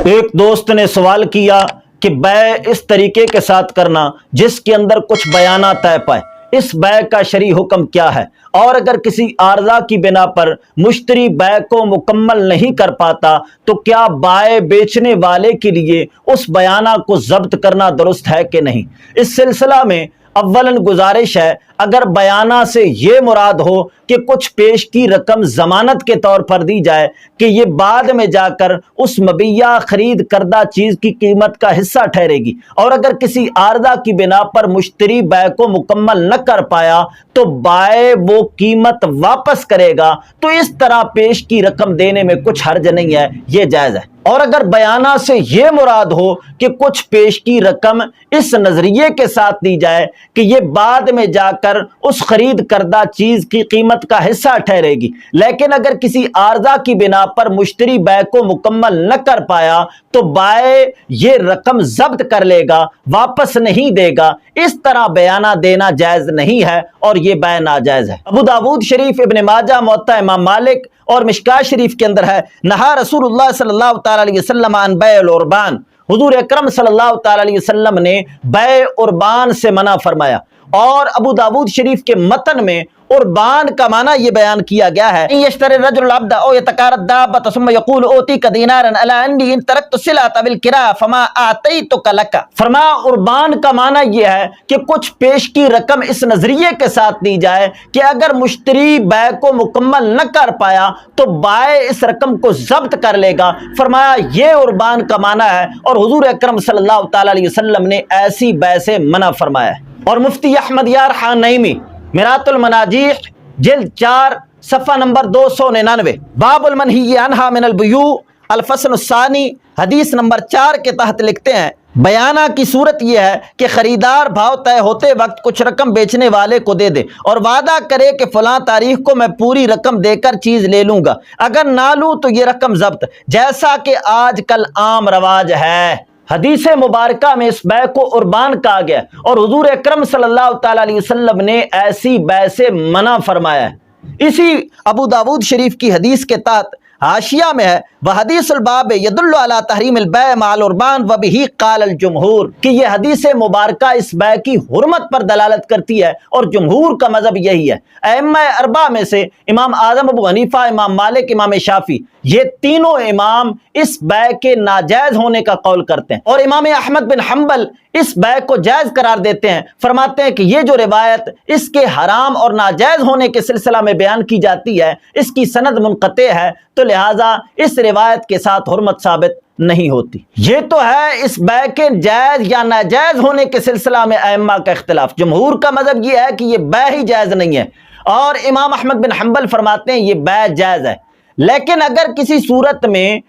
ایک دوست نے سوال کیا کہ بیع اس طریقے کے ساتھ کرنا جس کے اندر کچھ بیانہ طے پائے، اس بیع کا شرعی حکم کیا ہے؟ اور اگر کسی عارضہ کی بنا پر مشتری بیع کو مکمل نہیں کر پاتا تو کیا بائع بیچنے والے کے لیے اس بیانہ کو ضبط کرنا درست ہے کہ نہیں؟ اس سلسلہ میں اولاً گزارش ہے، اگر بیانہ سے یہ مراد ہو کہ کچھ پیش کی رقم ضمانت کے طور پر دی جائے کہ یہ بعد میں جا کر اس مبیع خرید کردہ چیز کی قیمت کا حصہ ٹھہرے گی، اور اگر کسی عارضہ کی بنا پر مشتری بیع کو مکمل نہ کر پایا تو بائع وہ قیمت واپس کرے گا، تو اس طرح پیش کی رقم دینے میں کچھ حرج نہیں ہے، یہ جائز ہے۔ اور اگر بیانہ سے یہ مراد ہو کہ کچھ پیش کی رقم اس نظریے کے ساتھ دی جائے کہ یہ بعد میں جا کر اس خرید کردہ چیز کی قیمت کا حصہ ٹھہرے گی، لیکن اگر کسی عارضہ کی بنا پر مشتری بیع کو مکمل نہ کر پایا تو بائع یہ رقم ضبط کر لے گا، واپس نہیں دے گا، اس طرح بیانہ دینا جائز نہیں ہے اور یہ بیع ناجائز ہے۔ ابو داود شریف، ابن ماجہ، موطا امام مالک اور مشکاہ شریف کے اندر ہے، نہا رسول اللہ صلی اللہ تعالی علیہ وسلم عن بیع العربان، حضور اکرم صلی اللہ تعالی علیہ وسلم نے بیع عربان سے منع فرمایا۔ اور ابو داود شریف کے متن میں عربان کا معنی یہ بیان کیا گیا ہے، یشتری الرجل العبد او یتکار الدابۃ ثم یقول اوتیک دینارا علی انی ان ترکت الصلۃ بالکراء فما اعطیتک لک۔ فرمایا عربان کا معنی یہ ہے کہ کچھ پیش کی رقم اس نظریے کے ساتھ دی جائے کہ اگر مشتری بیع کو مکمل نہ کر پایا تو بائع اس رقم کو ضبط کر لے گا۔ فرمایا یہ عربان کا معنی ہے، اور حضور اکرم صلی اللہ تعالی علیہ وسلم نے ایسی بیع سے منع فرمایا ہے۔ اور مفتی احمد یار خان نعیمی، مرات المناجیح، جلد 4، صفحہ نمبر 299، باب المنہی عنہا من البیوع، الفصل الثانی، حدیث نمبر 4 کے تحت لکھتے ہیں، بیانہ کی صورت یہ ہے کہ خریدار بھاؤ طے ہوتے وقت کچھ رقم بیچنے والے کو دے دے اور وعدہ کرے کہ فلاں تاریخ کو میں پوری رقم دے کر چیز لے لوں گا، اگر نہ لوں تو یہ رقم ضبط، جیسا کہ آج کل عام رواج ہے۔ حدیث مبارکہ میں اس بیع کو عربان کہا گیا اور حضور اکرم صلی اللہ تعالی علیہ وسلم نے ایسی بیع سے منع فرمایا ہے۔ اسی ابو داود شریف کی حدیث کے تحت حاشیہ میں ہے، وحدیث الباب یدل علی تحریم البیع مع العربان وبہ قال الجمہور، کہ یہ حدیث مبارکہ اس بیع کی حرمت پر دلالت کرتی ہے اور جمہور کا مذہب یہی ہے۔ ائمہ اربعہ میں سے امام اعظم ابو حنیفہ، امام مالک، امام شافعی، یہ تینوں امام اس بیع کے ناجائز ہونے کا قول کرتے ہیں، اور امام احمد بن حنبل اس بیع کو جائز قرار دیتے ہیں، فرماتے ہیں کہ یہ جو روایت اس کے حرام اور ناجائز ہونے کے سلسلہ میں بیان کی جاتی ہے اس کی سند منقطع ہے، تو لہٰذا اس روایت کے ساتھ حرمت ثابت نہیں ہوتی۔ یہ تو ہے اس بیع کے جائز یا ناجائز ہونے کے سلسلہ میں ائمہ کا اختلاف۔ جمہور کا مذہب یہ ہے کہ یہ بیع ہی جائز نہیں ہے، اور امام احمد بن حنبل فرماتے ہیں یہ بیع جائز ہے، لیکن اگر کسی صورت میں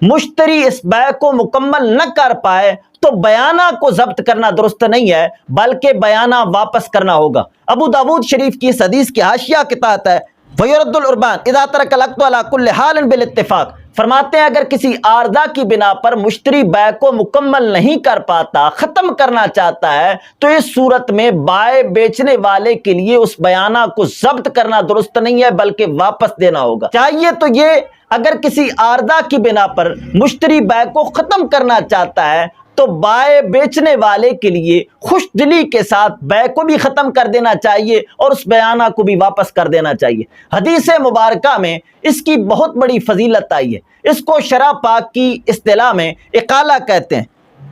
مشتری اس بیع کو مکمل نہ کر پائے تو بیانہ کو ضبط کرنا درست نہیں ہے، بلکہ بیانہ واپس کرنا ہوگا۔ ابو داود شریف کی اس حدیث کی حاشیہ کے تحت ہے، وَيُرَدُّ الْعُرْبَانُ إِذَا تَرَكَ الْعَقْدَ عَلَى كُلِّ حَالٍ بِالْاتِّفَاقِ۔ فرماتے ہیں اگر کسی عارضہ کی بنا پر مشتری بیع کو مکمل نہیں کر پاتا، ختم کرنا چاہتا ہے، تو اس صورت میں بائع بیچنے والے کے لیے اس بیانہ کو ضبط کرنا درست نہیں ہے بلکہ واپس دینا ہوگا۔ چاہیے تو یہ اگر کسی عارضہ کی بنا پر مشتری بیع کو ختم کرنا چاہتا ہے تو بائع بیچنے والے کے لیے خوش دلی کے ساتھ بیع کو بھی ختم کر دینا چاہیے اور اس بیانہ کو بھی واپس کر دینا چاہیے۔ حدیث مبارکہ میں اس کی بہت بڑی فضیلت آئی ہے، اس کو شرع پاک کی اصطلاح میں اقالہ کہتے ہیں۔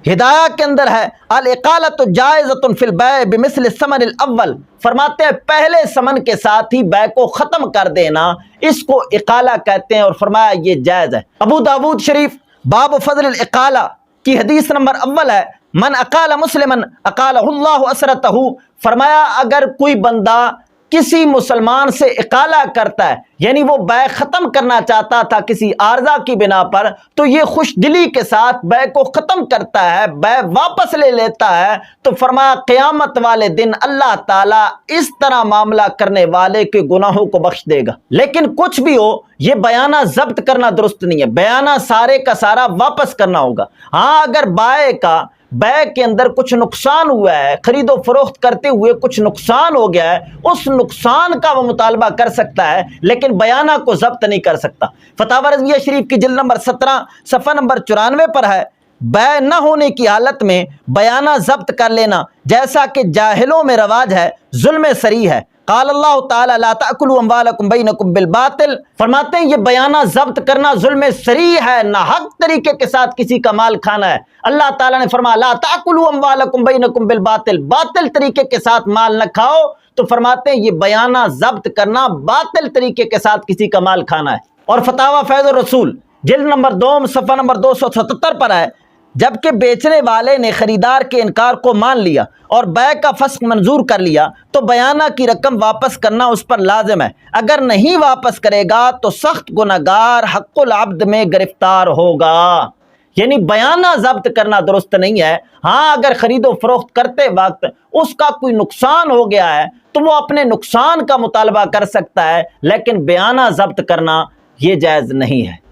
ہدایہ کے اندر ہے، الاقالۃ جائزۃ فی البیع بمثل الثمن الاول، فرماتے ہیں پہلے ثمن کے ساتھ ہی بیع کو ختم کر دینا اس کو اقالہ کہتے ہیں، اور فرمایا یہ جائز ہے۔ ابو داود شریف باب فضل الاقالہ کی حدیث نمبر اول ہے، من اقال مسلما اقالہ اللہ اسرتہ، فرمایا اگر کوئی بندہ کسی مسلمان سے اقالہ کرتا ہے، یعنی وہ بیع ختم کرنا چاہتا تھا کسی عارضہ کی بنا پر، تو یہ خوش دلی کے ساتھ بیع کو ختم کرتا ہے، بیع واپس لے لیتا ہے، تو فرمایا قیامت والے دن اللہ تعالیٰ اس طرح معاملہ کرنے والے کے گناہوں کو بخش دے گا۔ لیکن کچھ بھی ہو، یہ بیانہ ضبط کرنا درست نہیں ہے، بیانہ سارے کا سارا واپس کرنا ہوگا۔ ہاں اگر بائع کا بے کے اندر کچھ نقصان ہوا ہے، خرید و فروخت کرتے ہوئے کچھ نقصان ہو گیا ہے، اس نقصان کا وہ مطالبہ کر سکتا ہے لیکن بیانہ کو ضبط نہیں کر سکتا۔ فتاوی رضویہ شریف کی جلد نمبر 17 صفحہ نمبر 94 پر ہے، بے نہ ہونے کی حالت میں بیانہ ضبط کر لینا جیسا کہ جاہلوں میں رواج ہے ظلم صریح ہے۔ قال اللہ تعالی لا تأکلوا اموالکم بینکم بالباطل، فرماتے ہیں یہ بیانہ ضبط کرنا ظلم صریح ہے، ناحق طریقے کے ساتھ کسی کا مال کھانا ہے۔ اللہ تعالیٰ نے فرمایا لا تأکلوا اموالکم بینکم بالباطل، باطل طریقے کے ساتھ مال نہ کھاؤ، تو فرماتے ہیں یہ بیانہ ضبط کرنا باطل طریقے کے ساتھ کسی کا مال کھانا ہے۔ اور فتاوی فیض الرسول جلد نمبر 2 صفحہ نمبر 277 پر ہے، جبکہ بیچنے والے نے خریدار کے انکار کو مان لیا اور بیع کا فسخ منظور کر لیا تو بیانہ کی رقم واپس کرنا اس پر لازم ہے، اگر نہیں واپس کرے گا تو سخت گنہگار حق العبد میں گرفتار ہوگا۔ یعنی بیانہ ضبط کرنا درست نہیں ہے۔ ہاں اگر خرید و فروخت کرتے وقت اس کا کوئی نقصان ہو گیا ہے تو وہ اپنے نقصان کا مطالبہ کر سکتا ہے، لیکن بیانہ ضبط کرنا یہ جائز نہیں ہے۔